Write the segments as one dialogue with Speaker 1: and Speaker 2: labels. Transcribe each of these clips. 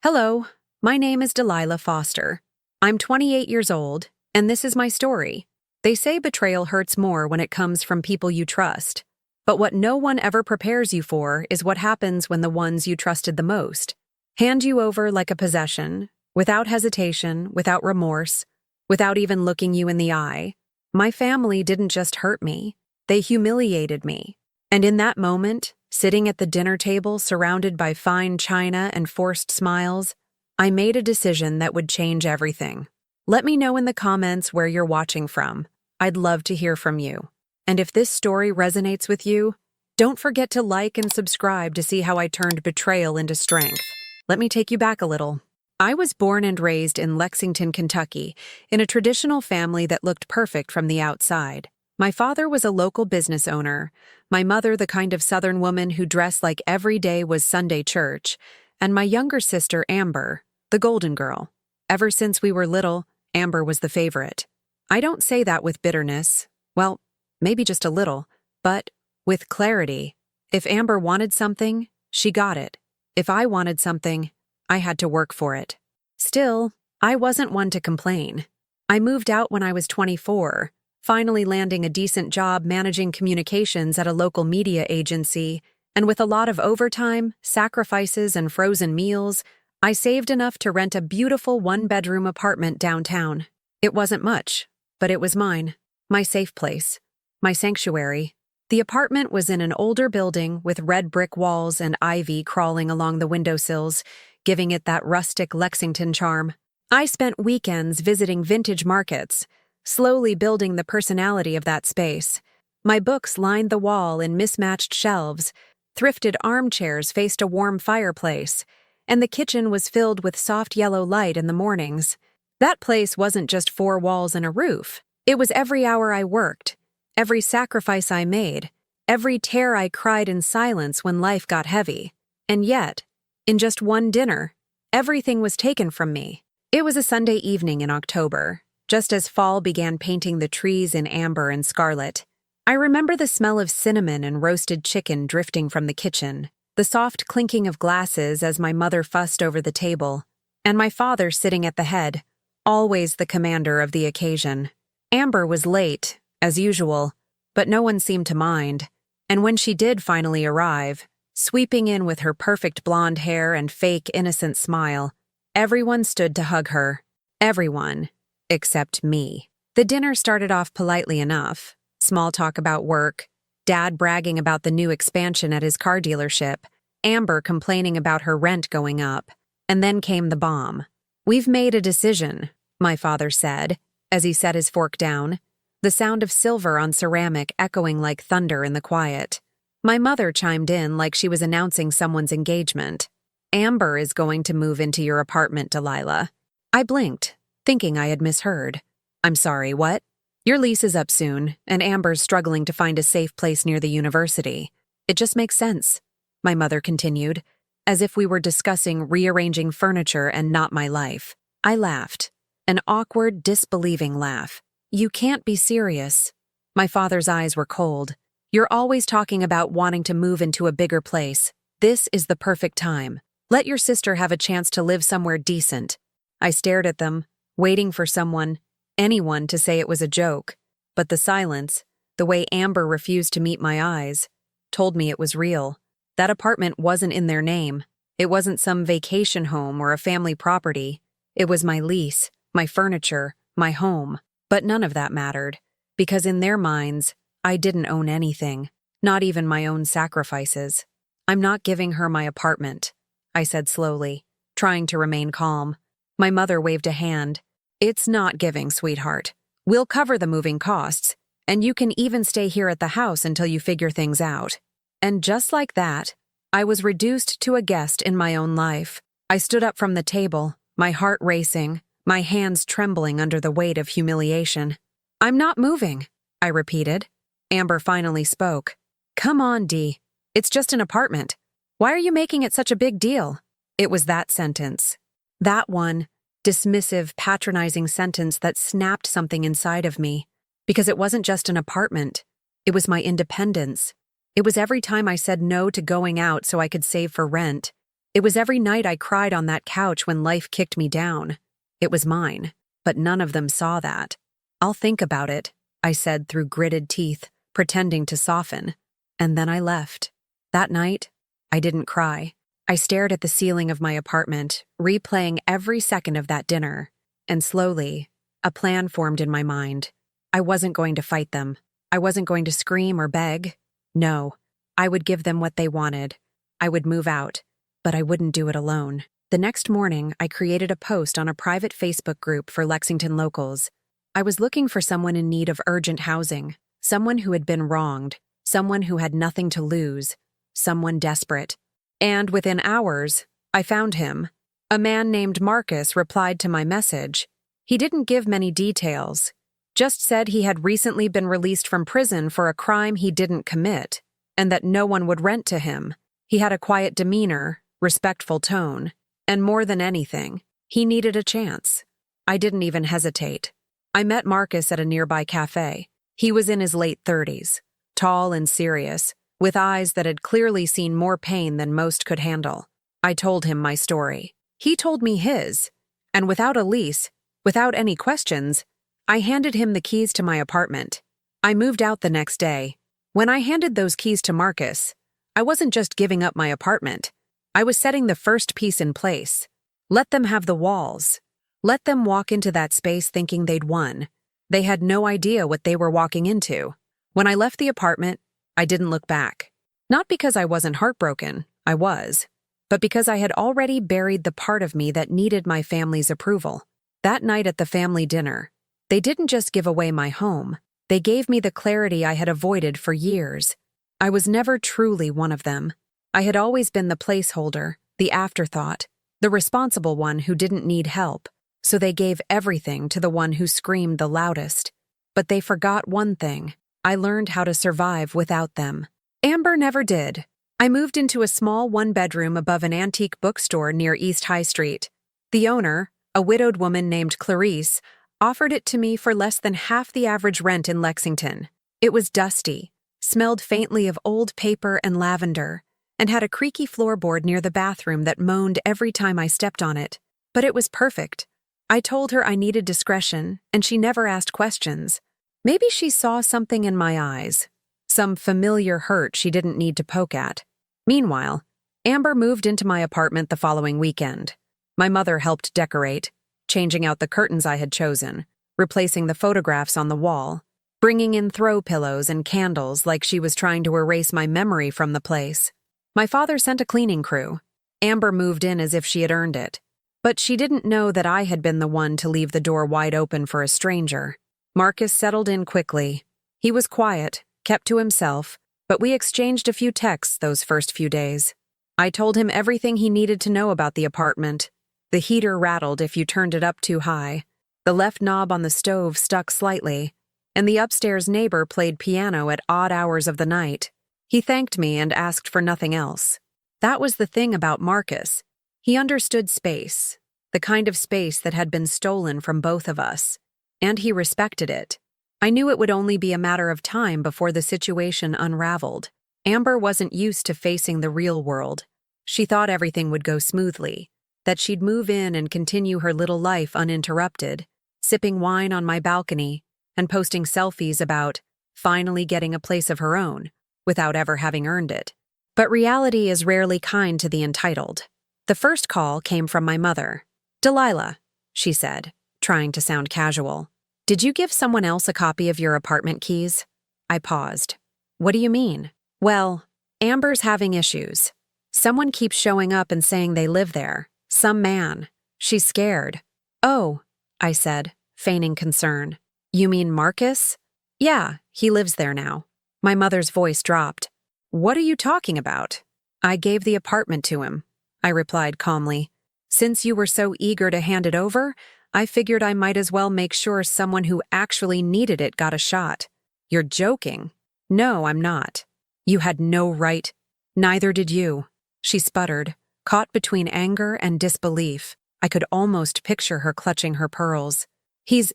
Speaker 1: Hello, my name is Delilah Foster. I'm 28 years old, and this is my story. They say betrayal hurts more when it comes from people you trust. But what no one ever prepares you for is what happens when the ones you trusted the most hand you over like a possession, without hesitation, without remorse, without even looking you in the eye. My family didn't just hurt me, they humiliated me. And in that moment, sitting at the dinner table surrounded by fine china and forced smiles, I made a decision that would change everything. Let me know in the comments where you're watching from. I'd love to hear from you. And if this story resonates with you, don't forget to like and subscribe to see how I turned betrayal into strength. Let me take you back a little. I was born and raised in Lexington, Kentucky, in a traditional family that looked perfect from the outside. My father was a local business owner, my mother the kind of Southern woman who dressed like every day was Sunday church, and my younger sister, Amber, the golden girl. Ever since we were little, Amber was the favorite. I don't say that with bitterness. Well, maybe just a little, but with clarity. If Amber wanted something, she got it. If I wanted something, I had to work for it. Still, I wasn't one to complain. I moved out when I was 24, finally landing a decent job managing communications at a local media agency, and with a lot of overtime, sacrifices, and frozen meals, I saved enough to rent a beautiful one-bedroom apartment downtown. It wasn't much, but it was mine, my safe place, my sanctuary. The apartment was in an older building with red brick walls and ivy crawling along the windowsills, giving it that rustic Lexington charm. I spent weekends visiting vintage markets, slowly building the personality of that space. My books lined the wall in mismatched shelves, thrifted armchairs faced a warm fireplace, and the kitchen was filled with soft yellow light in the mornings. That place wasn't just four walls and a roof. It was every hour I worked, every sacrifice I made, every tear I cried in silence when life got heavy. And yet, in just one dinner, everything was taken from me. It was a Sunday evening in October, just as fall began painting the trees in amber and scarlet. I remember the smell of cinnamon and roasted chicken drifting from the kitchen, the soft clinking of glasses as my mother fussed over the table, and my father sitting at the head, always the commander of the occasion. Amber was late, as usual, but no one seemed to mind, and when she did finally arrive, sweeping in with her perfect blonde hair and fake innocent smile, everyone stood to hug her. Everyone. Except me. The dinner started off politely enough. Small talk about work, Dad bragging about the new expansion at his car dealership, Amber complaining about her rent going up, and then came the bomb. "We've made a decision," my father said, as he set his fork down, the sound of silver on ceramic echoing like thunder in the quiet. My mother chimed in like she was announcing someone's engagement. "Amber is going to move into your apartment, Delilah." I blinked, thinking I had misheard. "I'm sorry, what?" "Your lease is up soon, and Amber's struggling to find a safe place near the university. It just makes sense," my mother continued, as if we were discussing rearranging furniture and not my life. I laughed, an awkward, disbelieving laugh. "You can't be serious." My father's eyes were cold. "You're always talking about wanting to move into a bigger place. This is the perfect time. Let your sister have a chance to live somewhere decent." I stared at them, waiting for someone, anyone, to say it was a joke. But the silence, the way Amber refused to meet my eyes, told me it was real. That apartment wasn't in their name. It wasn't some vacation home or a family property. It was my lease, my furniture, my home. But none of that mattered, because in their minds, I didn't own anything, not even my own sacrifices. "I'm not giving her my apartment," I said slowly, trying to remain calm. My mother waved a hand. "It's not giving, sweetheart. We'll cover the moving costs, and you can even stay here at the house until you figure things out." And just like that, I was reduced to a guest in my own life. I stood up from the table, my heart racing, my hands trembling under the weight of humiliation. "I'm not moving," I repeated. Amber finally spoke. "Come on, Dee. It's just an apartment. Why are you making it such a big deal?" It was that sentence. That one, dismissive, patronizing sentence that snapped something inside of me. Because it wasn't just an apartment. It was my independence. It was every time I said no to going out so I could save for rent. It was every night I cried on that couch when life kicked me down. It was mine, but none of them saw that. "I'll think about it," I said through gritted teeth, pretending to soften. And then I left. That night, I didn't cry. I stared at the ceiling of my apartment, replaying every second of that dinner. And slowly, a plan formed in my mind. I wasn't going to fight them. I wasn't going to scream or beg. No, I would give them what they wanted. I would move out, but I wouldn't do it alone. The next morning, I created a post on a private Facebook group for Lexington locals. I was looking for someone in need of urgent housing, someone who had been wronged, someone who had nothing to lose, someone desperate. And within hours, I found him. A man named Marcus replied to my message. He didn't give many details, just said he had recently been released from prison for a crime he didn't commit, and that no one would rent to him. He had a quiet demeanor, respectful tone, and more than anything, he needed a chance. I didn't even hesitate. I met Marcus at a nearby cafe. He was in his late 30s, tall and serious, with eyes that had clearly seen more pain than most could handle. I told him my story. He told me his, and without a lease, without any questions, I handed him the keys to my apartment. I moved out the next day. When I handed those keys to Marcus, I wasn't just giving up my apartment. I was setting the first piece in place. Let them have the walls. Let them walk into that space thinking they'd won. They had no idea what they were walking into. When I left the apartment, I didn't look back. Not because I wasn't heartbroken, I was, but because I had already buried the part of me that needed my family's approval. That night at the family dinner, they didn't just give away my home, they gave me the clarity I had avoided for years. I was never truly one of them. I had always been the placeholder, the afterthought, the responsible one who didn't need help, so they gave everything to the one who screamed the loudest. But they forgot one thing. I learned how to survive without them. Amber never did. I moved into a small one-bedroom above an antique bookstore near East High Street. The owner, a widowed woman named Clarice, offered it to me for less than half the average rent in Lexington. It was dusty, smelled faintly of old paper and lavender, and had a creaky floorboard near the bathroom that moaned every time I stepped on it. But it was perfect. I told her I needed discretion, and she never asked questions. Maybe she saw something in my eyes, some familiar hurt she didn't need to poke at. Meanwhile, Amber moved into my apartment the following weekend. My mother helped decorate, changing out the curtains I had chosen, replacing the photographs on the wall, bringing in throw pillows and candles like she was trying to erase my memory from the place. My father sent a cleaning crew. Amber moved in as if she had earned it. But she didn't know that I had been the one to leave the door wide open for a stranger. Marcus settled in quickly. He was quiet, kept to himself, but we exchanged a few texts those first few days. I told him everything he needed to know about the apartment. The heater rattled if you turned it up too high. The left knob on the stove stuck slightly, and the upstairs neighbor played piano at odd hours of the night. He thanked me and asked for nothing else. That was the thing about Marcus. He understood space, the kind of space that had been stolen from both of us, and he respected it. I knew it would only be a matter of time before the situation unraveled. Amber wasn't used to facing the real world. She thought everything would go smoothly, that she'd move in and continue her little life uninterrupted, sipping wine on my balcony and posting selfies about finally getting a place of her own without ever having earned it. But reality is rarely kind to the entitled. The first call came from my mother. "Delilah," she said, trying to sound casual. "Did you give someone else a copy of your apartment keys?" I paused. "What do you mean?" "Well, Amber's having issues. Someone keeps showing up and saying they live there. Some man. She's scared." "Oh," I said, feigning concern. "You mean Marcus?" "Yeah, he lives there now." My mother's voice dropped. "What are you talking about?" "I gave the apartment to him," I replied calmly. "Since you were so eager to hand it over, I figured I might as well make sure someone who actually needed it got a shot." "You're joking." "No, I'm not." "You had no right." "Neither did you," she sputtered, caught between anger and disbelief. I could almost picture her clutching her pearls. He's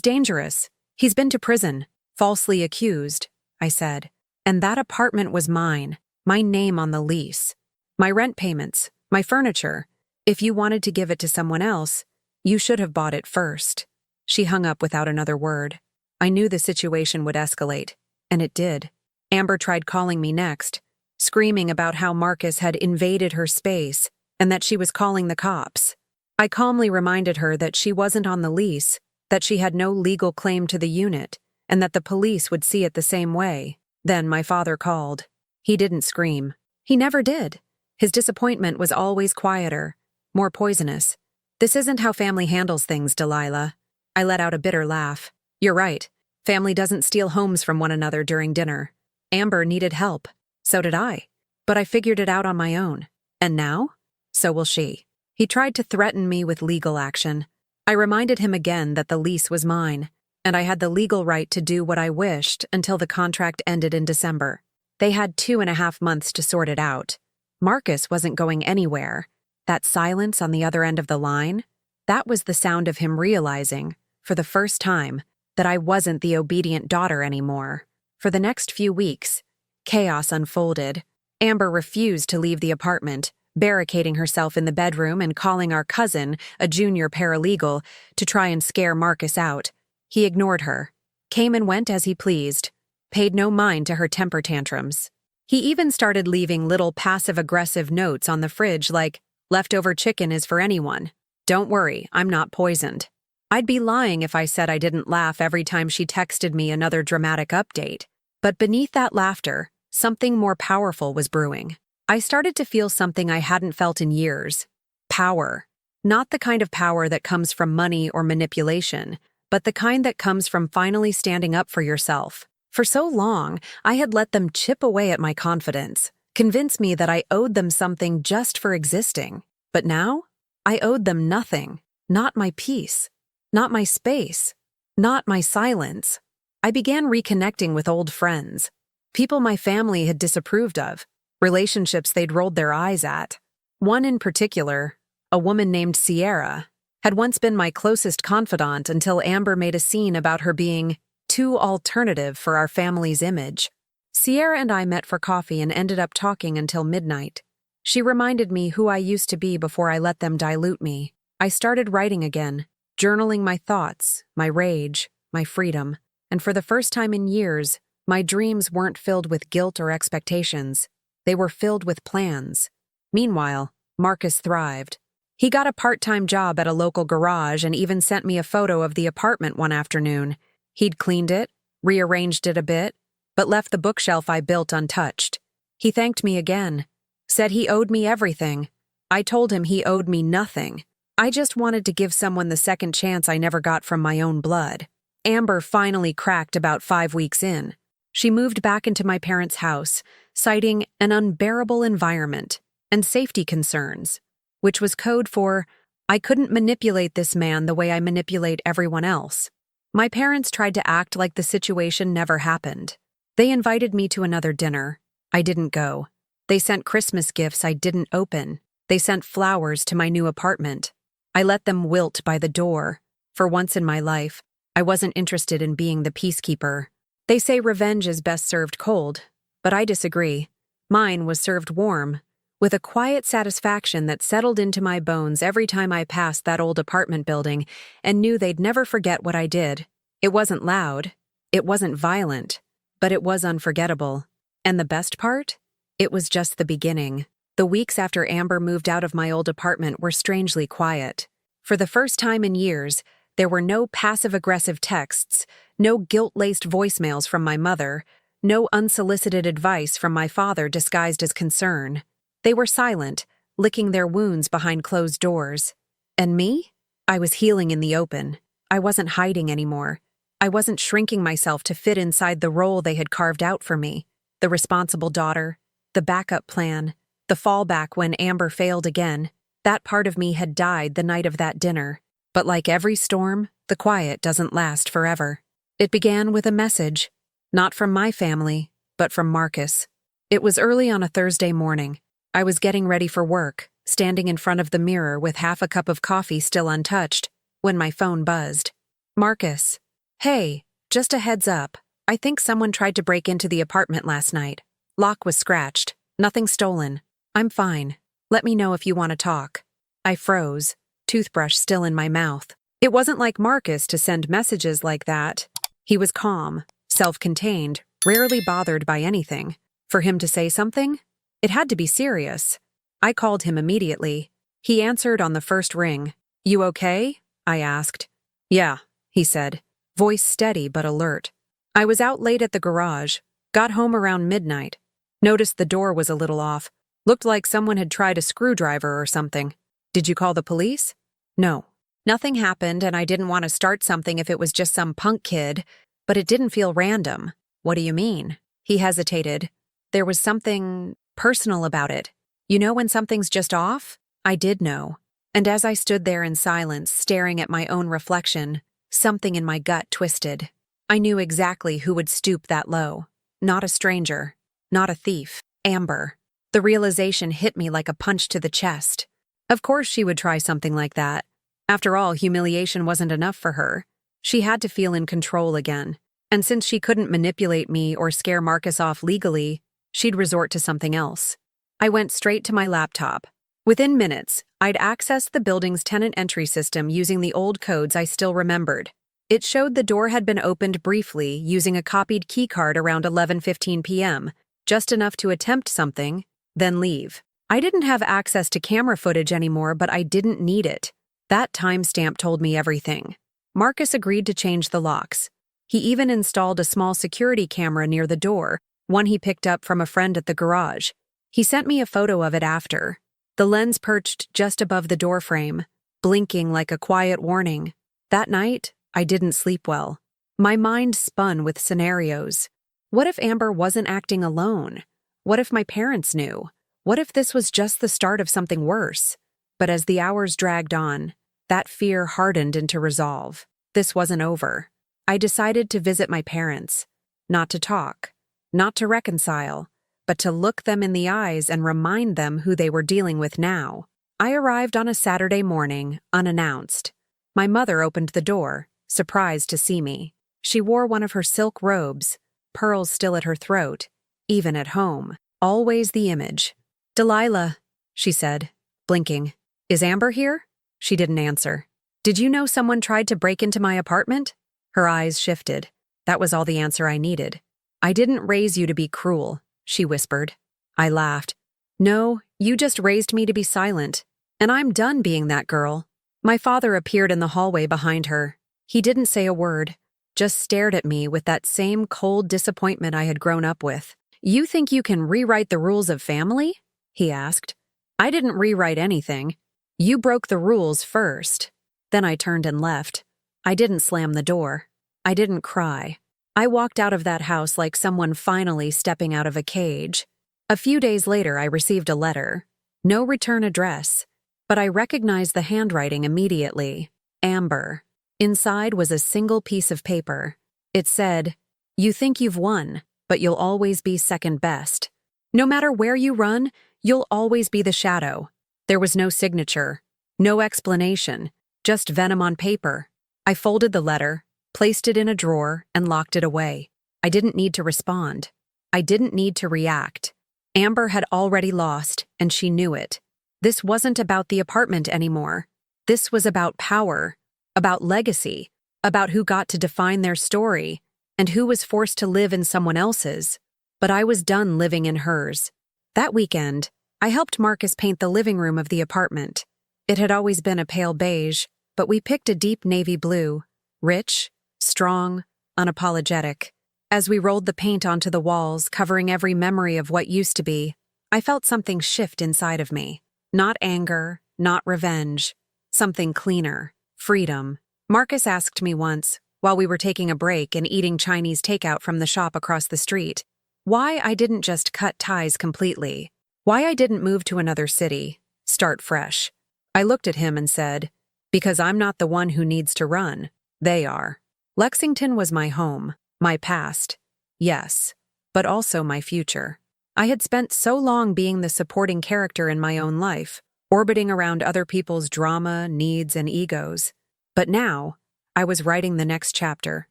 Speaker 1: dangerous. He's been to prison, falsely accused," I said. "And that apartment was mine, my name on the lease. My rent payments, My furniture. If you wanted to give it to someone else, you should have bought it first." She hung up without another word. I knew the situation would escalate, and it did. Amber tried calling me next, screaming about how Marcus had invaded her space and that she was calling the cops. I calmly reminded her that she wasn't on the lease, that she had no legal claim to the unit, and that the police would see it the same way. Then my father called. He didn't scream. He never did. His disappointment was always quieter, more poisonous. "This isn't how family handles things, Delilah." I let out a bitter laugh. "You're right. Family doesn't steal homes from one another during dinner. Amber needed help. So did I. But I figured it out on my own. And now? So will she." He tried to threaten me with legal action. I reminded him again that the lease was mine, and I had the legal right to do what I wished until the contract ended in December. They had 2.5 months to sort it out. Marcus wasn't going anywhere. That silence on the other end of the line, that was the sound of him realizing, for the first time, that I wasn't the obedient daughter anymore. For the next few weeks, chaos unfolded. Amber refused to leave the apartment, barricading herself in the bedroom and calling our cousin, a junior paralegal, to try and scare Marcus out. He ignored her, came and went as he pleased, paid no mind to her temper tantrums. He even started leaving little passive-aggressive notes on the fridge like, "Leftover chicken is for anyone. Don't worry, I'm not poisoned." I'd be lying if I said I didn't laugh every time she texted me another dramatic update. But beneath that laughter, something more powerful was brewing. I started to feel something I hadn't felt in years. Power. Not the kind of power that comes from money or manipulation, but the kind that comes from finally standing up for yourself. For so long, I had let them chip away at my confidence, convince me that I owed them something just for existing. But now, I owed them nothing. Not my peace. Not my space. Not my silence. I began reconnecting with old friends. People my family had disapproved of. Relationships they'd rolled their eyes at. One in particular, a woman named Sierra, had once been my closest confidant until Amber made a scene about her being too alternative for our family's image. Sierra and I met for coffee and ended up talking until midnight. She reminded me who I used to be before I let them dilute me. I started writing again, journaling my thoughts, my rage, my freedom, and for the first time in years, my dreams weren't filled with guilt or expectations. They were filled with plans. Meanwhile, Marcus thrived. He got a part-time job at a local garage and even sent me a photo of the apartment one afternoon. He'd cleaned it, rearranged it a bit, but left the bookshelf I built untouched. He thanked me again, said he owed me everything. I told him he owed me nothing. I just wanted to give someone the second chance I never got from my own blood. Amber finally cracked about 5 weeks in. She moved back into my parents' house, citing an unbearable environment and safety concerns, which was code for, I couldn't manipulate this man the way I manipulate everyone else. My parents tried to act like the situation never happened. They invited me to another dinner. I didn't go. They sent Christmas gifts I didn't open. They sent flowers to my new apartment. I let them wilt by the door. For once in my life, I wasn't interested in being the peacekeeper. They say revenge is best served cold, but I disagree. Mine was served warm, with a quiet satisfaction that settled into my bones every time I passed that old apartment building and knew they'd never forget what I did. It wasn't loud, it wasn't violent, but it was unforgettable. And the best part? It was just the beginning. The weeks after Amber moved out of my old apartment were strangely quiet. For the first time in years, there were no passive-aggressive texts, no guilt-laced voicemails from my mother, no unsolicited advice from my father disguised as concern. They were silent, licking their wounds behind closed doors. And me? I was healing in the open. I wasn't hiding anymore. I wasn't shrinking myself to fit inside the role they had carved out for me. The responsible daughter, the backup plan, the fallback when Amber failed again. That part of me had died the night of that dinner. But like every storm, the quiet doesn't last forever. It began with a message, not from my family, but from Marcus. It was early on a Thursday morning. I was getting ready for work, standing in front of the mirror with half a cup of coffee still untouched, when my phone buzzed. "Marcus. Hey, just a heads up. I think someone tried to break into the apartment last night. Lock was scratched. Nothing stolen. I'm fine. Let me know if you want to talk. I froze, toothbrush still in my mouth. It wasn't like Marcus to send messages like that. He was calm, self-contained, rarely bothered by anything. For him to say something? It had to be serious. I called him immediately. He answered on the first ring. "You okay?" I asked. "Yeah," he said, voice steady but alert. I was out late at the garage, got home around midnight. Noticed the door was a little off. Looked like someone had tried a screwdriver or something. "Did you call the police?" "No. Nothing happened and I didn't want to start something if it was just some punk kid, but it didn't feel random." "What do you mean?" He hesitated. "There was something personal about it. You know when something's just off?" I did know. And as I stood there in silence, staring at my own reflection, something in my gut twisted. I knew exactly who would stoop that low. Not a stranger. Not a thief. Amber. The realization hit me like a punch to the chest. Of course she would try something like that. After all, humiliation wasn't enough for her. She had to feel in control again. And since she couldn't manipulate me or scare Marcus off legally, she'd resort to something else. I went straight to my laptop. Within minutes, I'd accessed the building's tenant entry system using the old codes I still remembered. It showed the door had been opened briefly using a copied keycard around 11:15 p.m., just enough to attempt something, then leave. I didn't have access to camera footage anymore, but I didn't need it. That timestamp told me everything. Marcus agreed to change the locks. He even installed a small security camera near the door, one he picked up from a friend at the garage. He sent me a photo of it after. The lens perched just above the doorframe, blinking like a quiet warning. That night, I didn't sleep well. My mind spun with scenarios. What if Amber wasn't acting alone? What if my parents knew? What if this was just the start of something worse? But as the hours dragged on, that fear hardened into resolve. This wasn't over. I decided to visit my parents. Not to talk. Not to reconcile. But to look them in the eyes and remind them who they were dealing with now. I arrived on a Saturday morning, unannounced. My mother opened the door, surprised to see me. She wore one of her silk robes, pearls still at her throat, even at home. Always the image. "Delilah," she said, blinking. "Is Amber here?" She didn't answer. "Did you know someone tried to break into my apartment?" Her eyes shifted. That was all the answer I needed. "I didn't raise you to be cruel," she whispered. I laughed. "No, you just raised me to be silent. And I'm done being that girl." My father appeared in the hallway behind her. He didn't say a word, just stared at me with that same cold disappointment I had grown up with. "You think you can rewrite the rules of family?" he asked. "I didn't rewrite anything. You broke the rules first." Then I turned and left. I didn't slam the door. I didn't cry. I walked out of that house like someone finally stepping out of a cage. A few days later, I received a letter. No return address, but I recognized the handwriting immediately. Amber. Inside was a single piece of paper. It said, "You think you've won, but you'll always be second best. No matter where you run, you'll always be the shadow." There was no signature, no explanation, just venom on paper. I folded the letter, placed it in a drawer, and locked it away. I didn't need to respond. I didn't need to react. Amber had already lost, and she knew it. This wasn't about the apartment anymore. This was about power, about legacy, about who got to define their story, and who was forced to live in someone else's. But I was done living in hers. That weekend, I helped Marcus paint the living room of the apartment. It had always been a pale beige, but we picked a deep navy blue, rich, strong, unapologetic. As we rolled the paint onto the walls, covering every memory of what used to be, I felt something shift inside of me. Not anger, not revenge. Something cleaner. Freedom. Marcus asked me once, while we were taking a break and eating Chinese takeout from the shop across the street, why I didn't just cut ties completely. Why I didn't move to another city, start fresh. I looked at him and said, "Because I'm not the one who needs to run. They are." Lexington was my home, my past. Yes, but also my future. I had spent so long being the supporting character in my own life, orbiting around other people's drama, needs, and egos. But now, I was writing the next chapter.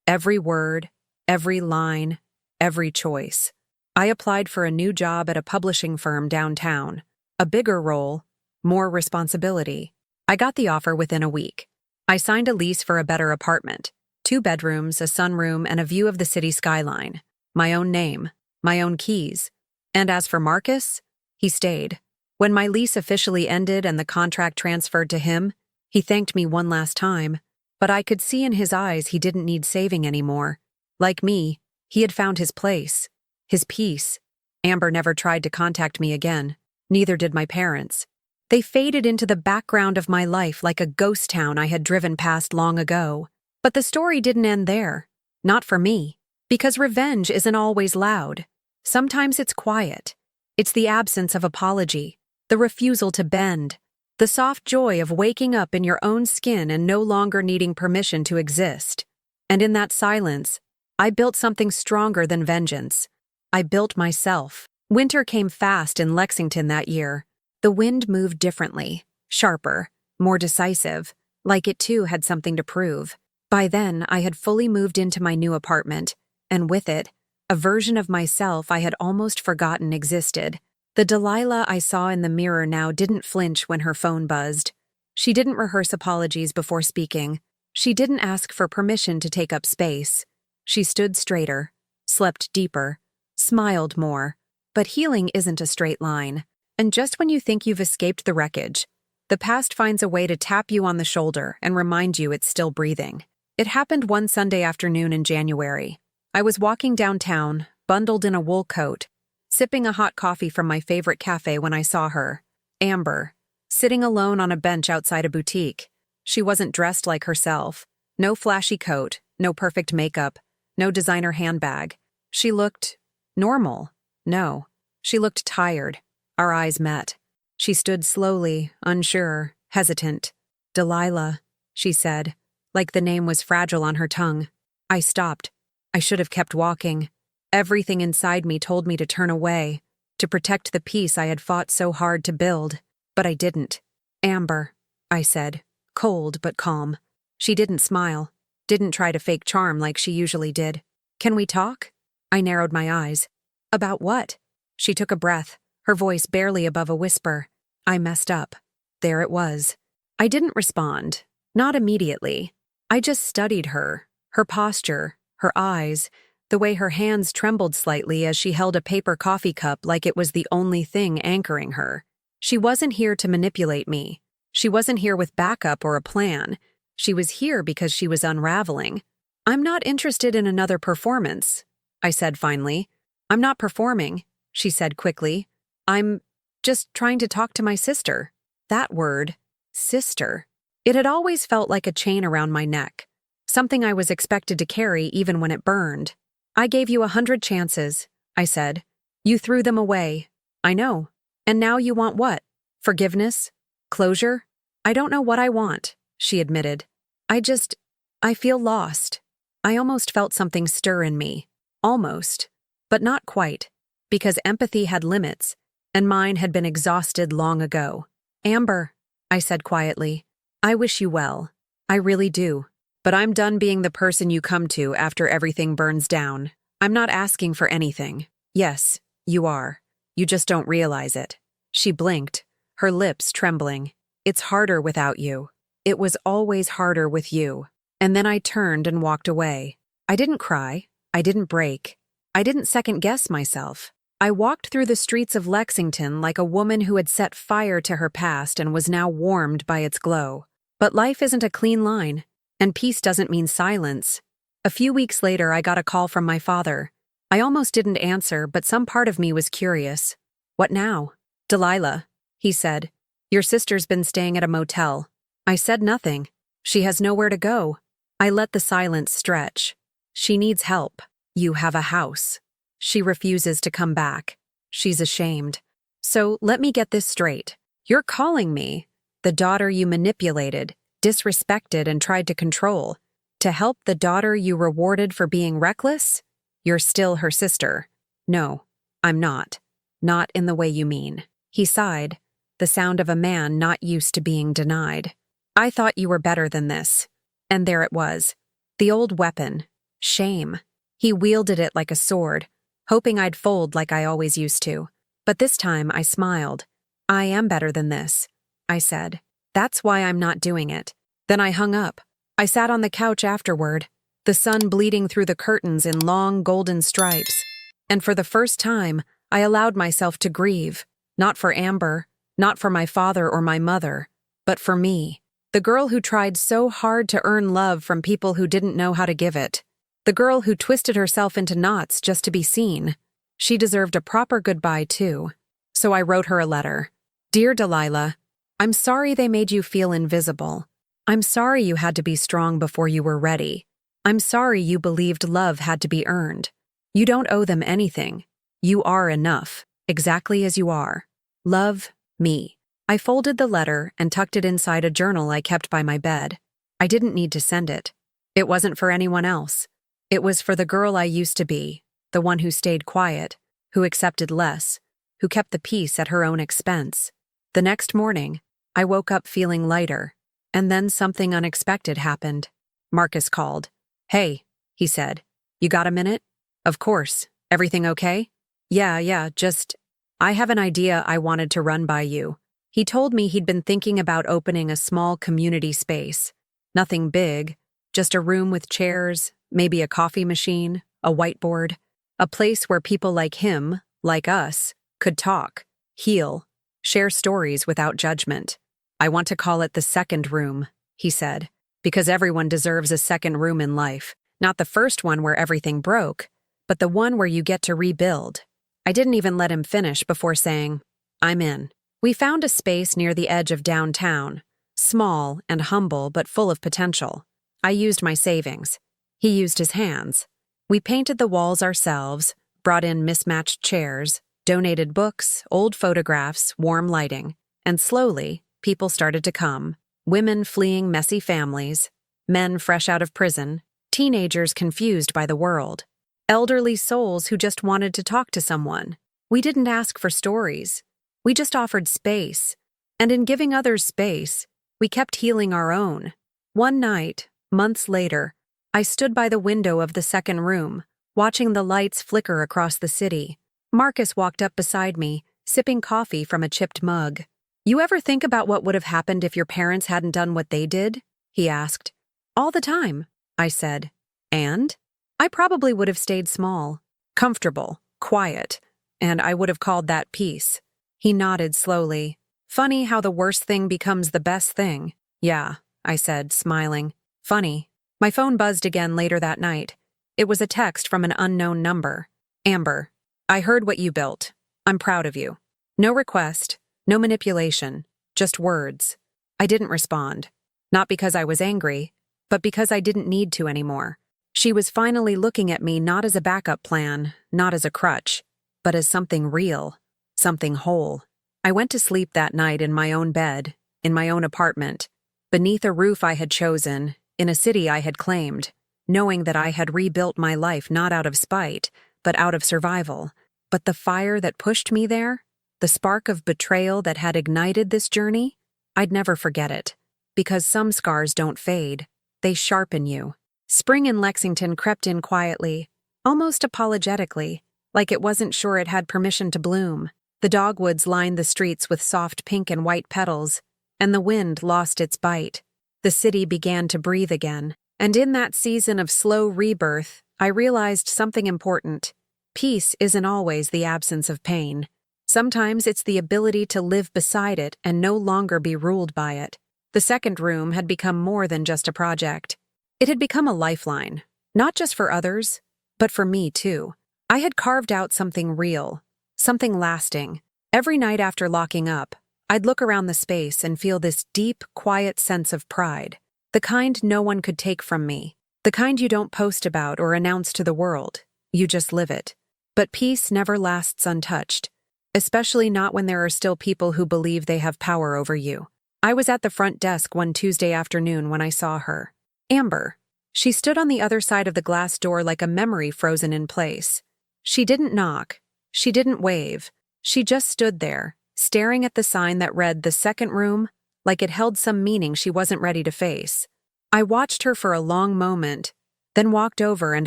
Speaker 1: Every word, every line, every choice. I applied for a new job at a publishing firm downtown. a bigger role, more responsibility. I got the offer within a week. I signed a lease for a better apartment, 2 bedrooms, a sunroom, and a view of the city skyline. My own name, my own keys. And as for Marcus, he stayed. When my lease officially ended and the contract transferred to him, he thanked me one last time, but I could see in his eyes he didn't need saving anymore. Like me, he had found his place, his peace. Amber never tried to contact me again. Neither did my parents. They faded into the background of my life like a ghost town I had driven past long ago. But the story didn't end there. Not for me. Because revenge isn't always loud. Sometimes it's quiet. It's the absence of apology, the refusal to bend, the soft joy of waking up in your own skin and no longer needing permission to exist. And in that silence, I built something stronger than vengeance. I built myself. Winter came fast in Lexington that year. The wind moved differently, sharper, more decisive, like it too had something to prove. By then, I had fully moved into my new apartment, and with it, a version of myself I had almost forgotten existed. The Delilah I saw in the mirror now didn't flinch when her phone buzzed. She didn't rehearse apologies before speaking. She didn't ask for permission to take up space. She stood straighter, slept deeper, smiled more. But healing isn't a straight line. And just when you think you've escaped the wreckage, the past finds a way to tap you on the shoulder and remind you it's still breathing. It happened one Sunday afternoon in January. I was walking downtown, bundled in a wool coat, sipping a hot coffee from my favorite cafe when I saw her, Amber, sitting alone on a bench outside a boutique. She wasn't dressed like herself. No flashy coat, no perfect makeup, no designer handbag. She looked normal. No, she looked tired. Our eyes met. She stood slowly, unsure, hesitant. "Delilah," she said, like the name was fragile on her tongue. I stopped. I should have kept walking. Everything inside me told me to turn away, to protect the peace I had fought so hard to build. But I didn't. "Amber," I said, cold but calm. She didn't smile, didn't try to fake charm like she usually did. "Can we talk?" I narrowed my eyes. "About what?" She took a breath, her voice barely above a whisper. I messed up. There it was. I didn't respond. Not immediately. I just studied her posture, her eyes, the way her hands trembled slightly as she held a paper coffee cup like it was the only thing anchoring her. She wasn't here to manipulate me. She wasn't here with backup or a plan. She was here because she was unraveling. "I'm not interested in another performance," I said finally. "I'm not performing," she said quickly. "I'm just trying to talk to my sister." That word, sister. It had always felt like a chain around my neck, something I was expected to carry even when it burned. "I gave you 100 chances," I said. "You threw them away." "I know. And now you want what? Forgiveness? Closure?" "I don't know what I want," she admitted. I feel lost." I almost felt something stir in me. Almost. But not quite. Because empathy had limits, and mine had been exhausted long ago. "Amber," I said quietly, "I wish you well. I really do. But I'm done being the person you come to after everything burns down. I'm not asking for anything. Yes, you are. You just don't realize it." She blinked, her lips trembling. "It's harder without you. It was always harder with you." And then I turned and walked away. I didn't cry. I didn't break. I didn't second-guess myself. I walked through the streets of Lexington like a woman who had set fire to her past and was now warmed by its glow. But life isn't a clean line, and peace doesn't mean silence. A few weeks later, I got a call from my father. I almost didn't answer, but some part of me was curious. "What now?" "Delilah," he said. "Your sister's been staying at a motel." I said nothing. "She has nowhere to go." I let the silence stretch. "She needs help. You have a house. She refuses to come back. She's ashamed. So let me get this straight. You're calling me, the daughter you manipulated, disrespected, and tried to control, to help the daughter you rewarded for being reckless? You're still her sister." "No, I'm not. Not in the way you mean." He sighed, the sound of a man not used to being denied. "I thought you were better than this." And there it was. The old weapon. Shame. He wielded it like a sword, hoping I'd fold like I always used to. But this time I smiled. I am better than this, I said. That's why I'm not doing it. Then I hung up. I sat on the couch afterward, the sun bleeding through the curtains in long golden stripes. And for the first time, I allowed myself to grieve, not for Amber, not for my father or my mother, but for me, the girl who tried so hard to earn love from people who didn't know how to give it. The girl who twisted herself into knots just to be seen. She deserved a proper goodbye, too. So I wrote her a letter. Dear Delilah, I'm sorry they made you feel invisible. I'm sorry you had to be strong before you were ready. I'm sorry you believed love had to be earned. You don't owe them anything. You are enough, exactly as you are. Love, me. I folded the letter and tucked it inside a journal I kept by my bed. I didn't need to send it. It wasn't for anyone else. It was for the girl I used to be, the one who stayed quiet, who accepted less, who kept the peace at her own expense. The next morning, I woke up feeling lighter, and then something unexpected happened. Marcus called. Hey, he said. You got a minute? Of course. Everything okay? Yeah, just, I have an idea I wanted to run by you. He told me he'd been thinking about opening a small community space. Nothing big, just a room with chairs, maybe a coffee machine, a whiteboard, a place where people like him, like us, could talk, heal, share stories without judgment. I want to call it the second room, he said, because everyone deserves a second room in life, not the first one where everything broke, but the one where you get to rebuild. I didn't even let him finish before saying, I'm in. We found a space near the edge of downtown, small and humble but full of potential. I used my savings. He used his hands. We painted the walls ourselves, brought in mismatched chairs, donated books, old photographs, warm lighting, and slowly, people started to come. Women fleeing messy families, men fresh out of prison, teenagers confused by the world, elderly souls who just wanted to talk to someone. We didn't ask for stories. We just offered space, and in giving others space, we kept healing our own. One night, months later, I stood by the window of the second room, watching the lights flicker across the city. Marcus walked up beside me, sipping coffee from a chipped mug. You ever think about what would have happened if your parents hadn't done what they did? He asked. All the time, I said. And? I probably would have stayed small, comfortable, quiet, and I would have called that peace. He nodded slowly. Funny how the worst thing becomes the best thing. Yeah, I said, smiling. Funny. My phone buzzed again later that night. It was a text from an unknown number. Amber, I heard what you built. I'm proud of you. No request, no manipulation, just words. I didn't respond. Not because I was angry, but because I didn't need to anymore. She was finally looking at me not as a backup plan, not as a crutch, but as something real. Something whole. I went to sleep that night in my own bed, in my own apartment, beneath a roof I had chosen, in a city I had claimed, knowing that I had rebuilt my life not out of spite, but out of survival. But the fire that pushed me there, the spark of betrayal that had ignited this journey, I'd never forget it. Because some scars don't fade, they sharpen you. Spring in Lexington crept in quietly, almost apologetically, like it wasn't sure it had permission to bloom. The dogwoods lined the streets with soft pink and white petals, and the wind lost its bite. The city began to breathe again, and in that season of slow rebirth, I realized something important. Peace isn't always the absence of pain. Sometimes it's the ability to live beside it and no longer be ruled by it. The second room had become more than just a project. It had become a lifeline, not just for others, but for me too. I had carved out something real, something lasting. Every night after locking up, I'd look around the space and feel this deep, quiet sense of pride. The kind no one could take from me. The kind you don't post about or announce to the world. You just live it. But peace never lasts untouched, especially not when there are still people who believe they have power over you. I was at the front desk one Tuesday afternoon when I saw her. Amber. She stood on the other side of the glass door like a memory frozen in place. She didn't knock. She didn't wave. She just stood there, staring at the sign that read the second room, like it held some meaning she wasn't ready to face. I watched her for a long moment, then walked over and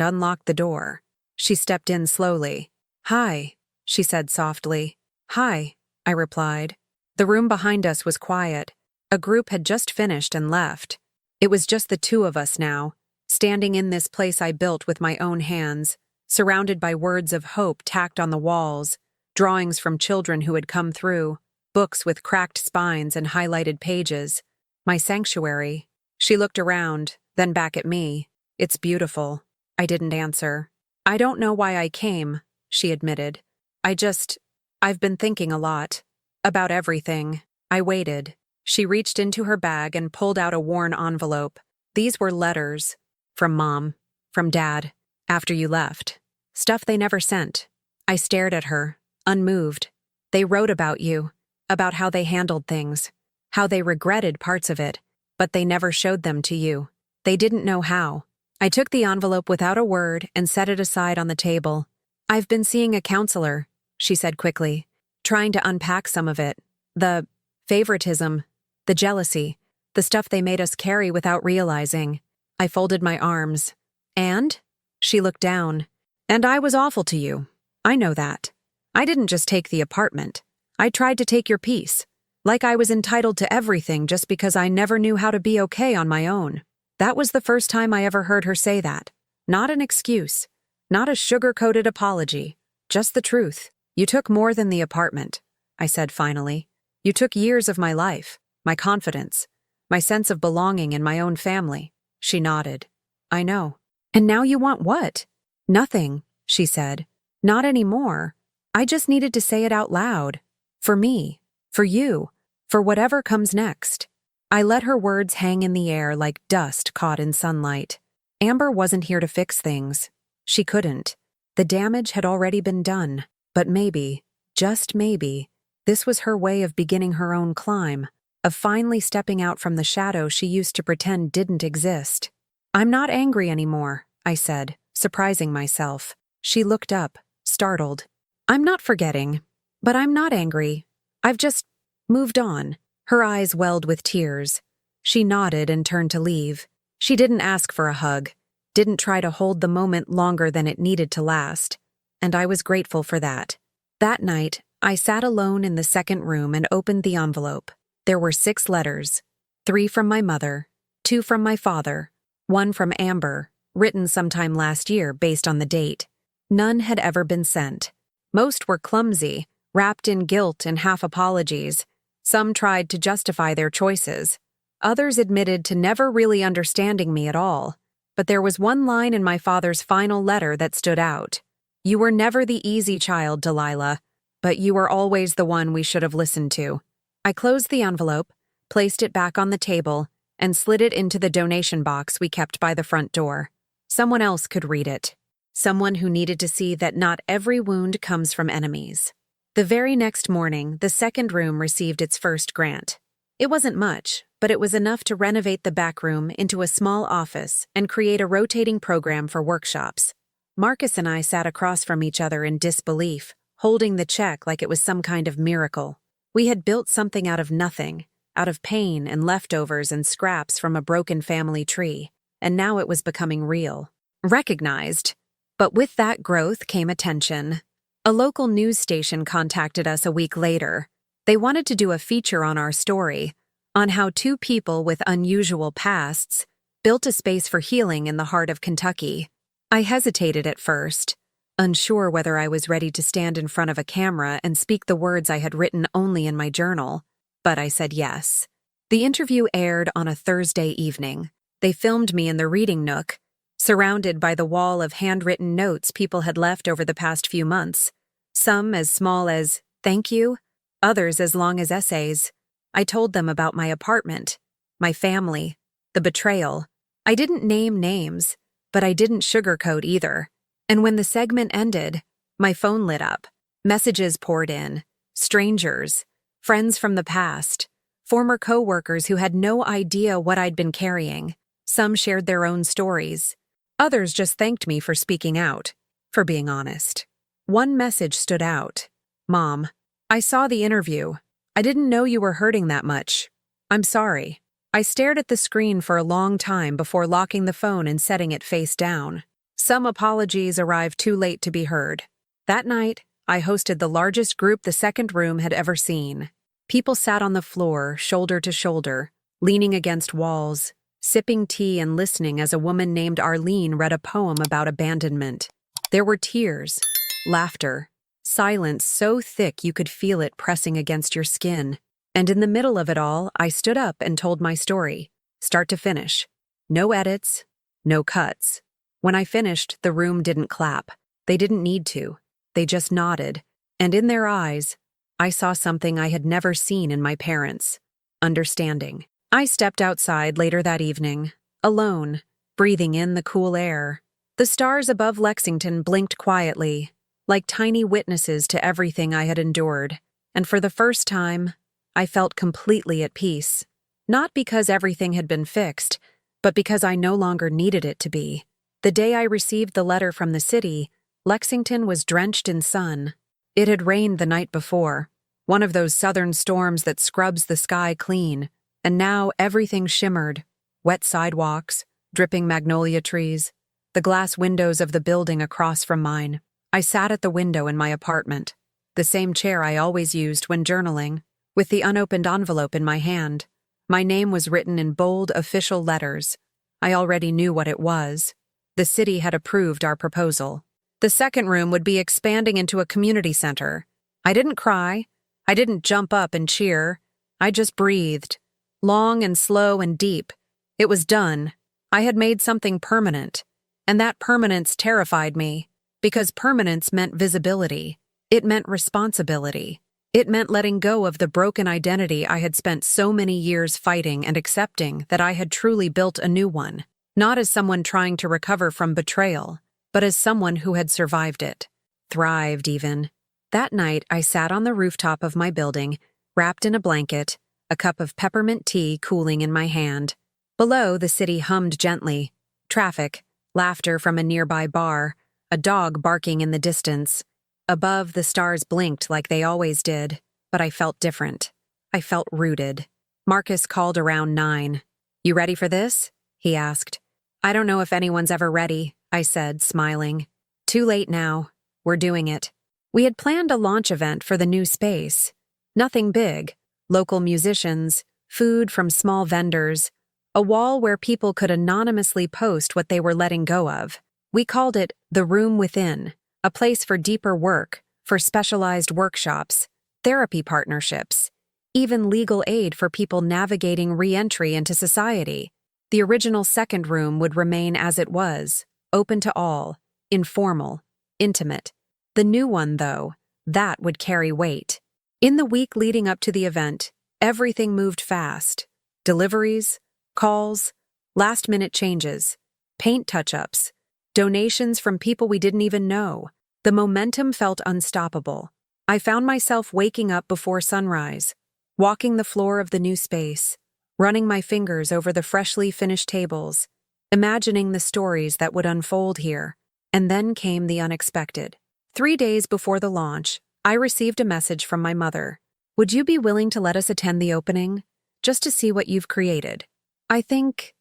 Speaker 1: unlocked the door. She stepped in slowly. Hi, she said softly. Hi, I replied. The room behind us was quiet. A group had just finished and left. It was just the two of us now, standing in this place I built with my own hands, surrounded by words of hope tacked on the walls, drawings from children who had come through, books with cracked spines and highlighted pages. My sanctuary. She looked around, then back at me. It's beautiful. I didn't answer. I don't know why I came, she admitted. I've been thinking a lot. About everything. I waited. She reached into her bag and pulled out a worn envelope. These were letters. From Mom. From Dad. After you left. Stuff they never sent. I stared at her, unmoved. They wrote about you. About how they handled things. How they regretted parts of it. But they never showed them to you. They didn't know how. I took the envelope without a word and set it aside on the table. I've been seeing a counselor, she said quickly, trying to unpack some of it. The favoritism, the jealousy, the stuff they made us carry without realizing. I folded my arms. And? She looked down. And I was awful to you. I know that. I didn't just take the apartment. I tried to take your peace. Like I was entitled to everything just because I never knew how to be okay on my own. That was the first time I ever heard her say that. Not an excuse. Not a sugar-coated apology. Just the truth. You took more than the apartment, I said finally. You took years of my life, my confidence, my sense of belonging in my own family. She nodded. I know. And now you want what? Nothing, she said. Not anymore. I just needed to say it out loud. For me. For you. For whatever comes next. I let her words hang in the air like dust caught in sunlight. Amber wasn't here to fix things. She couldn't. The damage had already been done. But maybe, just maybe, this was her way of beginning her own climb, of finally stepping out from the shadow she used to pretend didn't exist. I'm not angry anymore, I said, surprising myself. She looked up, startled. I'm not forgetting, but I'm not angry. I've just moved on. Her eyes welled with tears. She nodded and turned to leave. She didn't ask for a hug, didn't try to hold the moment longer than it needed to last. And I was grateful for that. That night, I sat alone in the second room and opened the envelope. There were 6 letters. 3 from my mother, 2 from my father, 1 from Amber, written sometime last year based on the date. None had ever been sent. Most were clumsy, wrapped in guilt and half apologies. Some tried to justify their choices. Others admitted to never really understanding me at all. But there was one line in my father's final letter that stood out. You were never the easy child, Delilah, but you were always the one we should have listened to. I closed the envelope, placed it back on the table, and slid it into the donation box we kept by the front door. Someone else could read it. Someone who needed to see that not every wound comes from enemies. The very next morning, the second room received its first grant. It wasn't much, but it was enough to renovate the back room into a small office and create a rotating program for workshops. Marcus and I sat across from each other in disbelief, holding the check like it was some kind of miracle. We had built something out of nothing, out of pain and leftovers and scraps from a broken family tree, and now it was becoming real. Recognized. But with that growth came attention. A local news station contacted us a week later. They wanted to do a feature on our story, on how 2 people with unusual pasts built a space for healing in the heart of Kentucky. I hesitated at first, unsure whether I was ready to stand in front of a camera and speak the words I had written only in my journal, but I said yes. The interview aired on a Thursday evening. They filmed me in the reading nook, surrounded by the wall of handwritten notes people had left over the past few months, some as small as, "Thank you," others as long as essays. I told them about my apartment, my family, the betrayal. I didn't name names, but I didn't sugarcoat either. And when the segment ended, my phone lit up. Messages poured in. Strangers, friends from the past, former coworkers who had no idea what I'd been carrying. Some shared their own stories. Others just thanked me for speaking out, for being honest. One message stood out. Mom, I saw the interview. I didn't know you were hurting that much. I'm sorry. I stared at the screen for a long time before locking the phone and setting it face down. Some apologies arrived too late to be heard. That night, I hosted the largest group the second room had ever seen. People sat on the floor, shoulder to shoulder, leaning against walls, sipping tea and listening as a woman named Arlene read a poem about abandonment. There were tears, laughter, silence so thick you could feel it pressing against your skin. And in the middle of it all, I stood up and told my story, start to finish. No edits, no cuts. When I finished, the room didn't clap. They didn't need to. They just nodded. And in their eyes, I saw something I had never seen in my parents. Understanding. I stepped outside later that evening, alone, breathing in the cool air. The stars above Lexington blinked quietly, like tiny witnesses to everything I had endured. And for the first time, I felt completely at peace. Not because everything had been fixed, but because I no longer needed it to be. The day I received the letter from the city, Lexington was drenched in sun. It had rained the night before, one of those southern storms that scrubs the sky clean, and now everything shimmered. Wet sidewalks, dripping magnolia trees, the glass windows of the building across from mine. I sat at the window in my apartment, the same chair I always used when journaling, with the unopened envelope in my hand. My name was written in bold official letters. I already knew what it was. The city had approved our proposal. The second room would be expanding into a community center. I didn't cry. I didn't jump up and cheer. I just breathed. Long and slow and deep. It was done. I had made something permanent. And that permanence terrified me, because permanence meant visibility. It meant responsibility. It meant letting go of the broken identity I had spent so many years fighting and accepting that I had truly built a new one, not as someone trying to recover from betrayal, but as someone who had survived it. Thrived, even. That night, I sat on the rooftop of my building, wrapped in a blanket, a cup of peppermint tea cooling in my hand. Below, the city hummed gently. Traffic, laughter from a nearby bar, a dog barking in the distance. Above, the stars blinked like they always did, but I felt different. I felt rooted. Marcus called around 9. "You ready for this?" he asked. "I don't know if anyone's ever ready," I said, smiling. "Too late now. We're doing it." We had planned a launch event for the new space. Nothing big. Local musicians, food from small vendors, a wall where people could anonymously post what they were letting go of. We called it The Room Within, a place for deeper work, for specialized workshops, therapy partnerships, even legal aid for people navigating re-entry into society. The original second room would remain as it was, open to all, informal, intimate. The new one, though, that would carry weight. In the week leading up to the event, everything moved fast. Deliveries, calls, last-minute changes, paint touch-ups, donations from people we didn't even know. The momentum felt unstoppable. I found myself waking up before sunrise, walking the floor of the new space, running my fingers over the freshly finished tables, imagining the stories that would unfold here. And then came the unexpected. 3 days before the launch, I received a message from my mother. "Would you be willing to let us attend the opening? Just to see what you've created. I think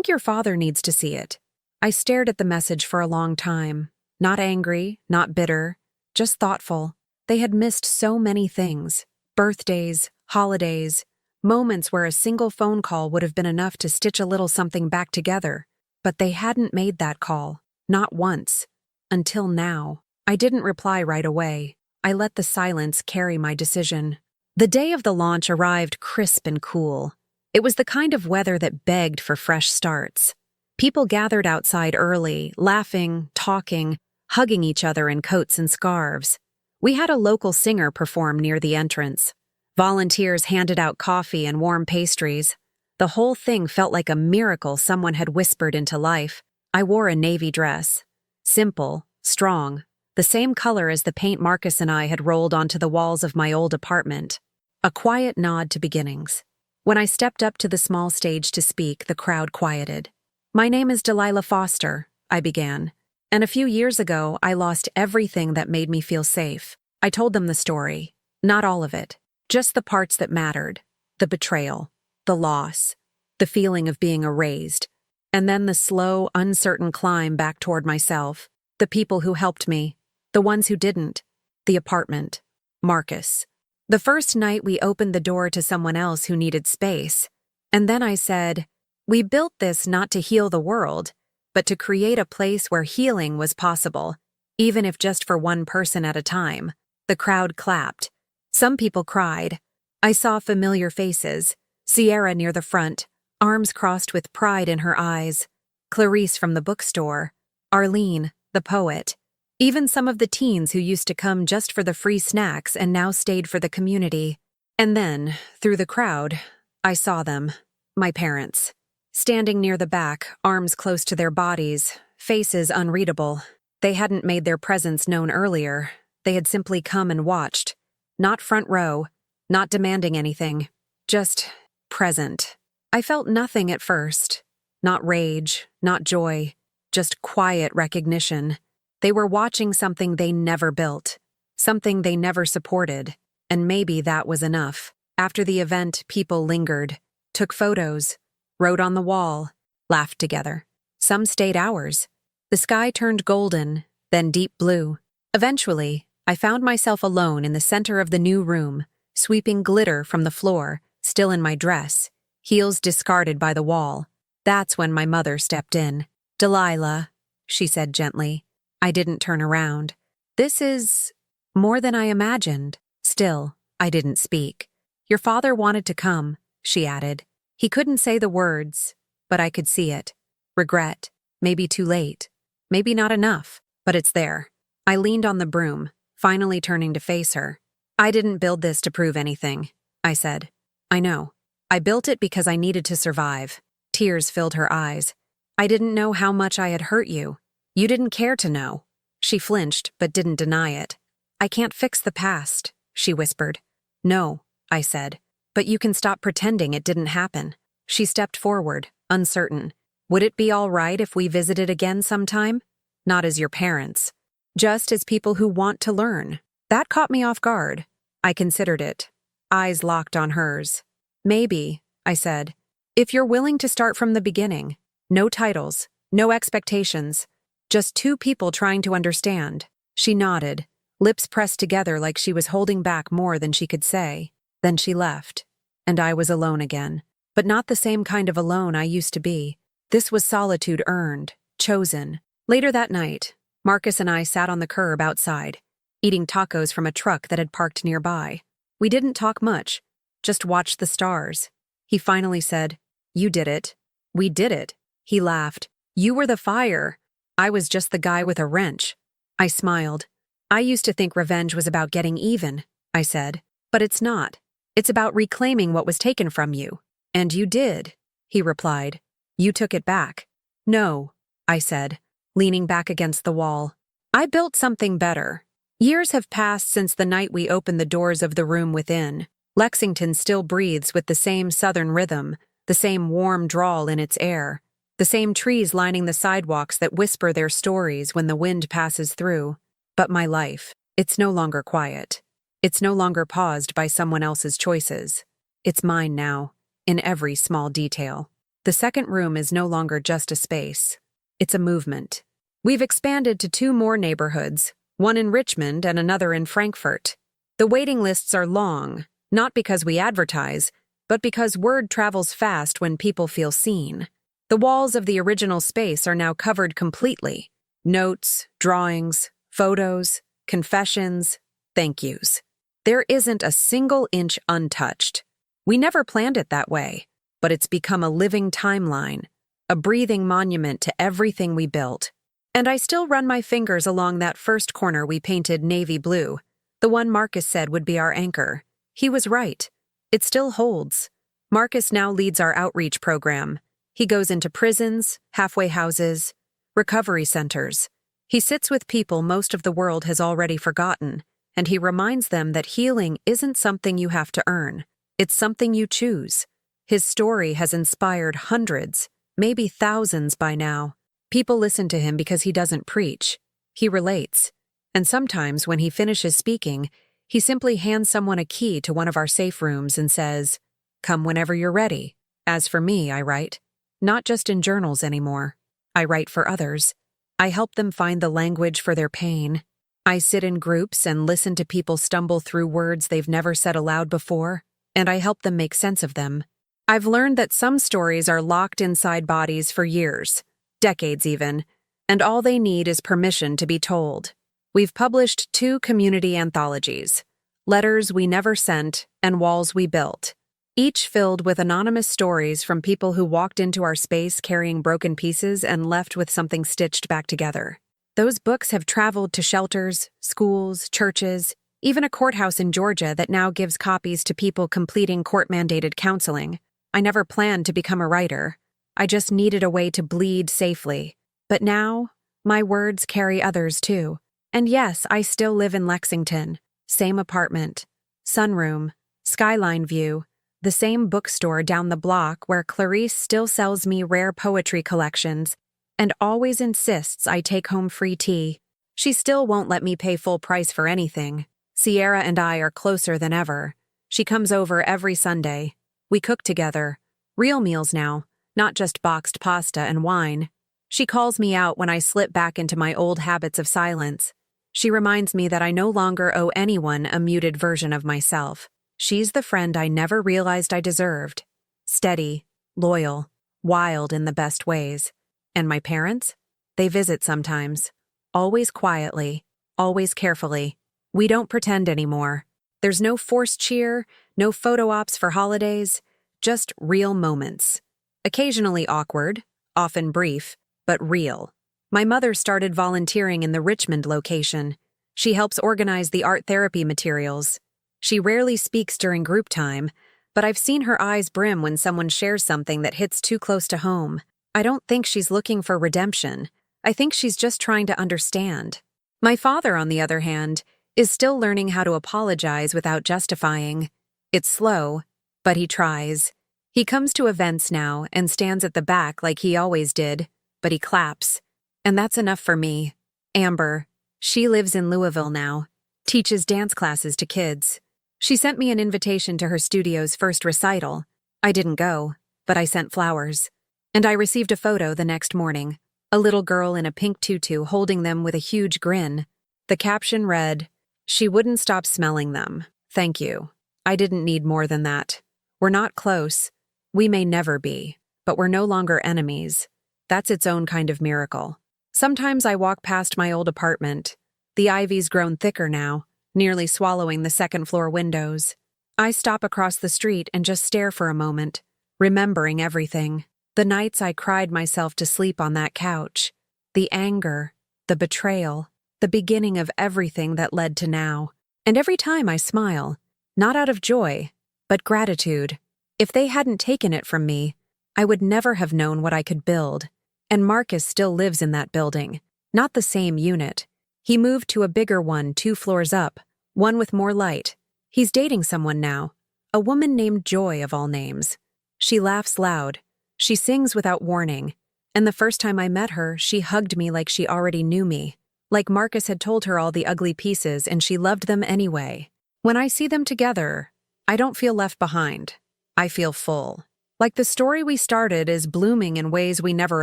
Speaker 1: your father needs to see it." I stared at the message for a long time. Not angry, not bitter, just thoughtful. They had missed so many things. Birthdays, holidays, moments where a single phone call would have been enough to stitch a little something back together. But they hadn't made that call. Not once. Until now. I didn't reply right away. I let the silence carry my decision. The day of the launch arrived crisp and cool. It was the kind of weather that begged for fresh starts. People gathered outside early, laughing, talking, hugging each other in coats and scarves. We had a local singer perform near the entrance. Volunteers handed out coffee and warm pastries. The whole thing felt like a miracle someone had whispered into life. I wore a navy dress. Simple, strong, the same color as the paint Marcus and I had rolled onto the walls of my old apartment. A quiet nod to beginnings. When I stepped up to the small stage to speak, the crowd quieted. "My name is Delilah Foster," I began. "And a few years ago, I lost everything that made me feel safe." I told them the story. Not all of it. Just the parts that mattered. The betrayal. The loss. The feeling of being erased. And then the slow, uncertain climb back toward myself. The people who helped me. The ones who didn't. The apartment. Marcus. The first night we opened the door to someone else who needed space. And then I said, we built this not to heal the world, but to create a place where healing was possible, even if just for one person at a time. The crowd clapped. Some people cried. I saw familiar faces. Sierra near the front, arms crossed with pride in her eyes. Clarice from the bookstore. Arlene, the poet. Even some of the teens who used to come just for the free snacks and now stayed for the community. And then, through the crowd, I saw them. My parents. Standing near the back, arms close to their bodies, faces unreadable. They hadn't made their presence known earlier. They had simply come and watched. Not front row, not demanding anything. Just present. I felt nothing at first. Not rage, not joy. Just quiet recognition. They were watching something they never built. Something they never supported. And maybe that was enough. After the event, people lingered. Took photos. Wrote on the wall. Laughed together. Some stayed hours. The sky turned golden, then deep blue. Eventually, I found myself alone in the center of the new room, sweeping glitter from the floor, still in my dress, heels discarded by the wall. That's when my mother stepped in. Delilah, she said gently. I didn't turn around. This is more than I imagined. Still, I didn't speak. Your father wanted to come, she added. He couldn't say the words, but I could see it. Regret. Maybe too late. Maybe not enough, but it's there. I leaned on the broom, finally turning to face her. I didn't build this to prove anything, I said. I know. I built it because I needed to survive. Tears filled her eyes. I didn't know how much I had hurt you. You didn't care to know. She flinched, but didn't deny it. I can't fix the past, she whispered. No, I said. But you can stop pretending it didn't happen. She stepped forward, uncertain. Would it be all right if we visited again sometime? Not as your parents. Just as people who want to learn. That caught me off guard. I considered it. Eyes locked on hers. Maybe, I said. If you're willing to start from the beginning. No titles, no expectations. Just two people trying to understand. She nodded, lips pressed together like she was holding back more than she could say. Then she left. And I was alone again. But not the same kind of alone I used to be. This was solitude earned, chosen. Later that night, Marcus and I sat on the curb outside, eating tacos from a truck that had parked nearby. We didn't talk much, just watched the stars. He finally said, You did it. We did it. He laughed. You were the fire. I was just the guy with a wrench. I smiled. I used to think revenge was about getting even, I said. But it's not. It's about reclaiming what was taken from you. And you did, he replied. You took it back. No, I said, leaning back against the wall. I built something better. Years have passed since the night we opened the doors of the room within. Lexington still breathes with the same southern rhythm, the same warm drawl in its air, the same trees lining the sidewalks that whisper their stories when the wind passes through. But my life, it's no longer quiet. It's no longer paused by someone else's choices. It's mine now, in every small detail. The second room is no longer just a space. It's a movement. We've expanded to 2 more neighborhoods, one in Richmond and another in Frankfurt. The waiting lists are long, not because we advertise, but because word travels fast when people feel seen. The walls of the original space are now covered completely. Notes, drawings, photos, confessions, thank yous. There isn't a single inch untouched. We never planned it that way, but it's become a living timeline, a breathing monument to everything we built. And I still run my fingers along that first corner we painted navy blue, the one Marcus said would be our anchor. He was right. It still holds. Marcus now leads our outreach program. He goes into prisons, halfway houses, recovery centers. He sits with people most of the world has already forgotten, and he reminds them that healing isn't something you have to earn. It's something you choose. His story has inspired hundreds, maybe thousands by now. People listen to him because he doesn't preach. He relates. And sometimes when he finishes speaking, he simply hands someone a key to one of our safe rooms and says, "Come whenever you're ready." As for me, I write. Not just in journals anymore. I write for others. I help them find the language for their pain. I sit in groups and listen to people stumble through words they've never said aloud before, and I help them make sense of them. I've learned that some stories are locked inside bodies for years, decades even, and all they need is permission to be told. We've published 2 community anthologies, Letters We Never Sent and Walls We Built, each filled with anonymous stories from people who walked into our space carrying broken pieces and left with something stitched back together. Those books have traveled to shelters, schools, churches, even a courthouse in Georgia that now gives copies to people completing court-mandated counseling. I never planned to become a writer. I just needed a way to bleed safely. But now, my words carry others too. And yes, I still live in Lexington. Same apartment, sunroom, skyline view, the same bookstore down the block where Clarice still sells me rare poetry collections and always insists I take home free tea. She still won't let me pay full price for anything. Sierra and I are closer than ever. She comes over every Sunday. We cook together. Real meals now, not just boxed pasta and wine. She calls me out when I slip back into my old habits of silence. She reminds me that I no longer owe anyone a muted version of myself. She's the friend I never realized I deserved. Steady, loyal, wild in the best ways. And my parents? They visit sometimes. Always quietly, always carefully. We don't pretend anymore. There's no forced cheer, no photo ops for holidays, just real moments. Occasionally awkward, often brief, but real. My mother started volunteering in the Richmond location. She helps organize the art therapy materials. She rarely speaks during group time, but I've seen her eyes brim when someone shares something that hits too close to home. I don't think she's looking for redemption. I think she's just trying to understand. My father, on the other hand, is still learning how to apologize without justifying. It's slow, but he tries. He comes to events now and stands at the back like he always did, but he claps. And that's enough for me. Amber, she lives in Louisville now, teaches dance classes to kids. She sent me an invitation to her studio's first recital. I didn't go, but I sent flowers. And I received a photo the next morning, a little girl in a pink tutu holding them with a huge grin. The caption read, "She wouldn't stop smelling them. Thank you. I didn't need more than that. We're not close. We may never be, but we're no longer enemies. That's its own kind of miracle." Sometimes I walk past my old apartment. The ivy's grown thicker now, nearly swallowing the second-floor windows. I stop across the street and just stare for a moment, remembering everything. The nights I cried myself to sleep on that couch. The anger, the betrayal, the beginning of everything that led to now. And every time I smile, not out of joy, but gratitude. If they hadn't taken it from me, I would never have known what I could build. And Marcus still lives in that building, not the same unit. He moved to a bigger one 2 floors up, one with more light. He's dating someone now, a woman named Joy of all names. She laughs loud. She sings without warning. And the first time I met her, she hugged me like she already knew me. Like Marcus had told her all the ugly pieces and she loved them anyway. When I see them together, I don't feel left behind. I feel full. Like the story we started is blooming in ways we never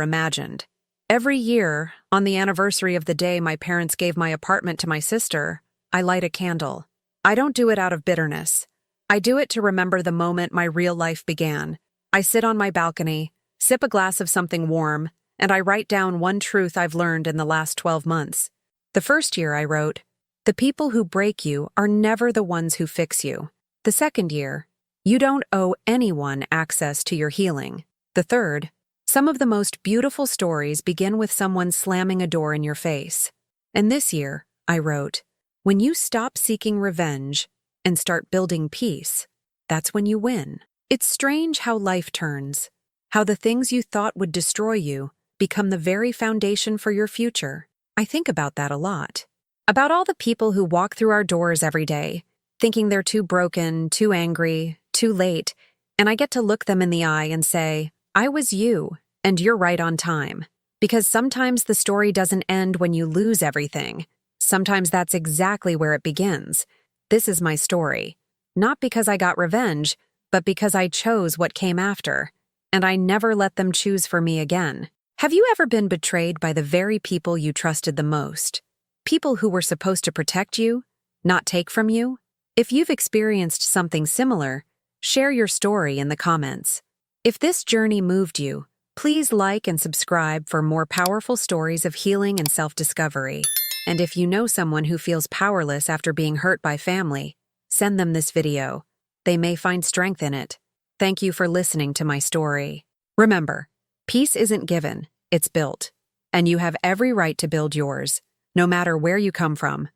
Speaker 1: imagined. Every year, on the anniversary of the day my parents gave my apartment to my sister, I light a candle. I don't do it out of bitterness. I do it to remember the moment my real life began. I sit on my balcony, sip a glass of something warm, and I write down one truth I've learned in the last 12 months. The first year I wrote, "The people who break you are never the ones who fix you." The second year, "You don't owe anyone access to your healing." The third, "Some of the most beautiful stories begin with someone slamming a door in your face." And this year, I wrote, "When you stop seeking revenge and start building peace, that's when you win." It's strange how life turns, how the things you thought would destroy you become the very foundation for your future. I think about that a lot. About all the people who walk through our doors every day, thinking they're too broken, too angry, too late, and I get to look them in the eye and say, "I was you, and you're right on time." Because sometimes the story doesn't end when you lose everything. Sometimes that's exactly where it begins. This is my story. Not because I got revenge, but because I chose what came after, and I never let them choose for me again. Have you ever been betrayed by the very people you trusted the most? People who were supposed to protect you, not take from you? If you've experienced something similar, share your story in the comments. If this journey moved you, please like and subscribe for more powerful stories of healing and self-discovery. And if you know someone who feels powerless after being hurt by family, send them this video. They may find strength in it. Thank you for listening to my story. Remember, peace isn't given, it's built. And you have every right to build yours, no matter where you come from.